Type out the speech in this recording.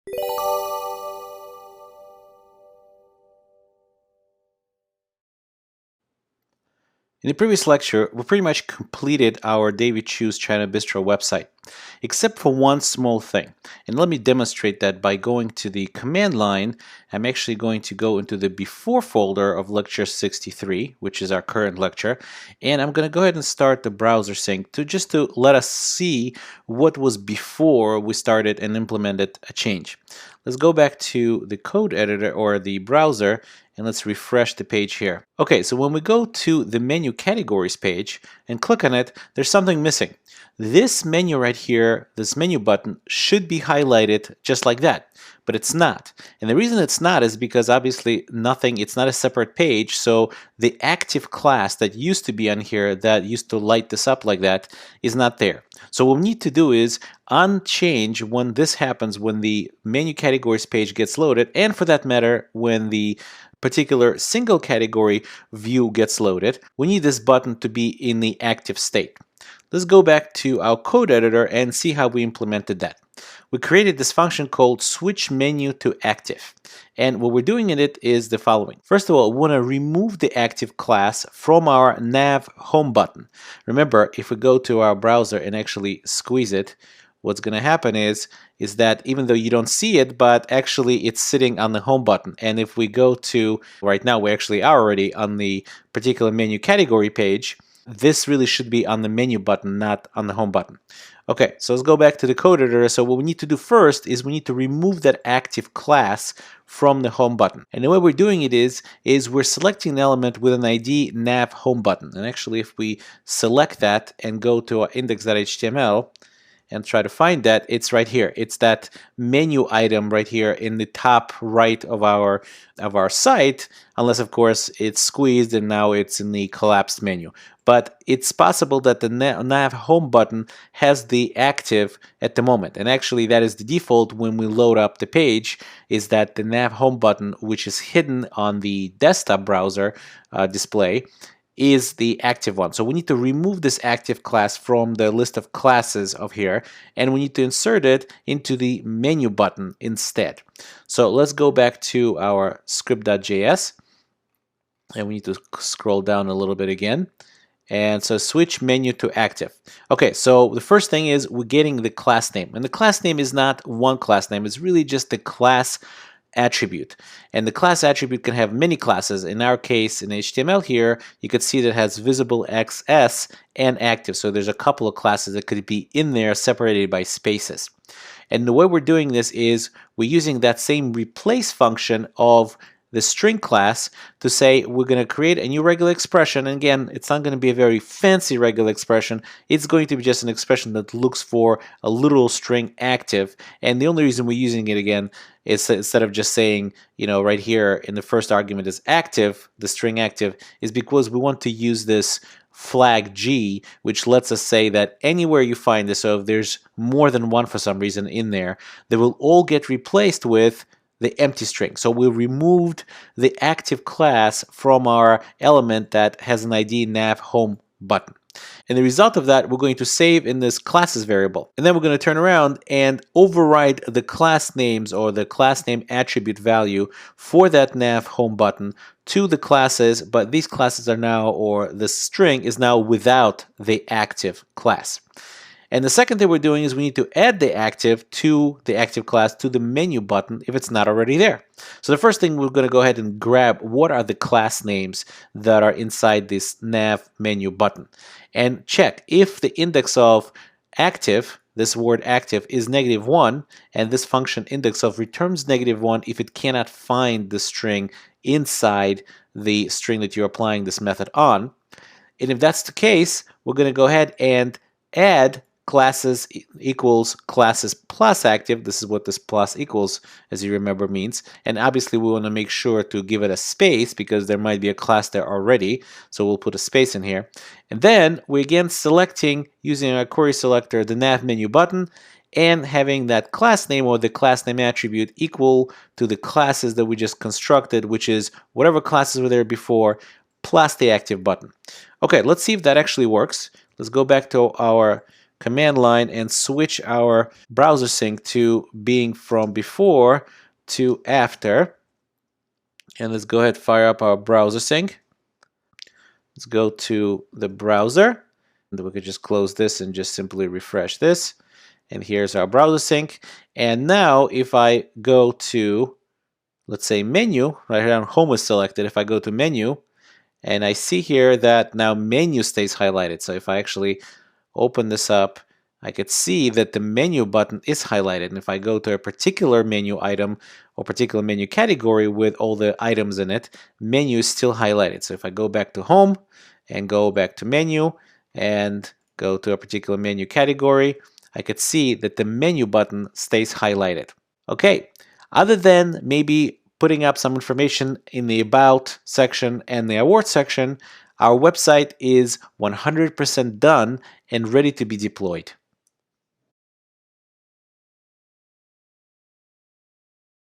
In the previous lecture, we pretty much completed our David Choose China Bistro website, except for one small thing. And let me demonstrate that by going to the command line. I'm actually going to go into the before folder of lecture 63, which is our current lecture, and I'm going to go ahead and start the browser sync just to let us see what was before we started and implemented a change. Let's go back to the code editor or the browser, and let's refresh the page here. Okay, so when we go to the menu categories page and click on it, there's something missing. This menu right here, this menu button, should be highlighted just like that, but it's not. And the reason it's not is because obviously it's not a separate page, so the active class that used to be on here that used to light this up like that is not there. So what we need to do is unchange when this happens, when the menu categories page gets loaded, and for that matter, when the particular single category view gets loaded, we need this button to be in the active state. Let's go back to our code editor and see how we implemented that. We created this function called switch menu to active. And what we're doing in it is the following. First of all, we want to remove the active class from our nav home button. Remember, if we go to our browser and actually squeeze it, what's going to happen is that even though you don't see it, but actually it's sitting on the home button. And if we go to, right now we actually are already on the particular menu category page, this really should be on the menu button, not on the home button. Okay, so let's go back to the code editor. So what we need to do first is we need to remove that active class from the home button. And the way we're doing it is we're selecting an element with an ID nav home button. And actually, if we select that and go to our index.html, and try to find that, it's right here. It's that menu item right here in the top right of our site, unless of course it's squeezed and now it's in the collapsed menu. But it's possible that the nav home button has the active at the moment, and actually that is the default when we load up the page, is that the nav home button, which is hidden on the desktop browser display, is the active one. So we need to remove this active class from the list of classes of here, and we need to insert it into the menu button instead. So let's go back to our script.js, and we need to scroll down a little bit again. And so switch menu to active. Okay, so the first thing is we're getting the class name, and the class name is not one class name, it's really just the class attribute. And the class attribute can have many classes. In our case, in HTML here, you could see that it has visible, XS, and active. So there's a couple of classes that could be in there separated by spaces. And the way we're doing this is we're using that same replace function of the string class to say we're going to create a new regular expression. And again, it's not going to be a very fancy regular expression. It's going to be just an expression that looks for a literal string active. And the only reason we're using it again is instead of just saying, you know, right here in the first argument is active, the string active, is because we want to use this flag G, which lets us say that anywhere you find this, so if there's more than one for some reason in there, they will all get replaced with the empty string. So we removed the active class from our element that has an ID nav home button. And the result of that, we're going to save in this classes variable. And then we're going to turn around and override the class names or the class name attribute value for that nav home button to the classes, but these classes are now, or the string is now without the active class. And the second thing we're doing is we need to add the active class to the menu button if it's not already there. So the first thing, we're going to go ahead and grab what are the class names that are inside this nav menu button and check if the index of active, this word active, is -1, and this function index of returns -1 if it cannot find the string inside the string that you're applying this method on. And if that's the case, we're going to go ahead and add classes equals classes plus active. This is what this plus equals, as you remember, means. And obviously we want to make sure to give it a space because there might be a class there already. So we'll put a space in here. And then we're again selecting, using our query selector, the nav menu button, and having that class name or the class name attribute equal to the classes that we just constructed, which is whatever classes were there before plus the active button. Okay, let's see if that actually works. Let's go back to our command line and switch our browser sync to being from before to after. And let's go ahead and fire up our browser sync. Let's go to the browser. And we could just close this and just simply refresh this. And here's our browser sync. And now if I go to, let's say, menu, right here on home is selected. If I go to menu, and I see here that now menu stays highlighted. So if I actually open this up, I could see that the menu button is highlighted. And if I go to a particular menu item or particular menu category with all the items in it, menu is still highlighted. So if I go back to home and go back to menu and go to a particular menu category, I could see that the menu button stays highlighted. Okay, other than maybe putting up some information in the About section and the Award section, our website is 100% done and ready to be deployed.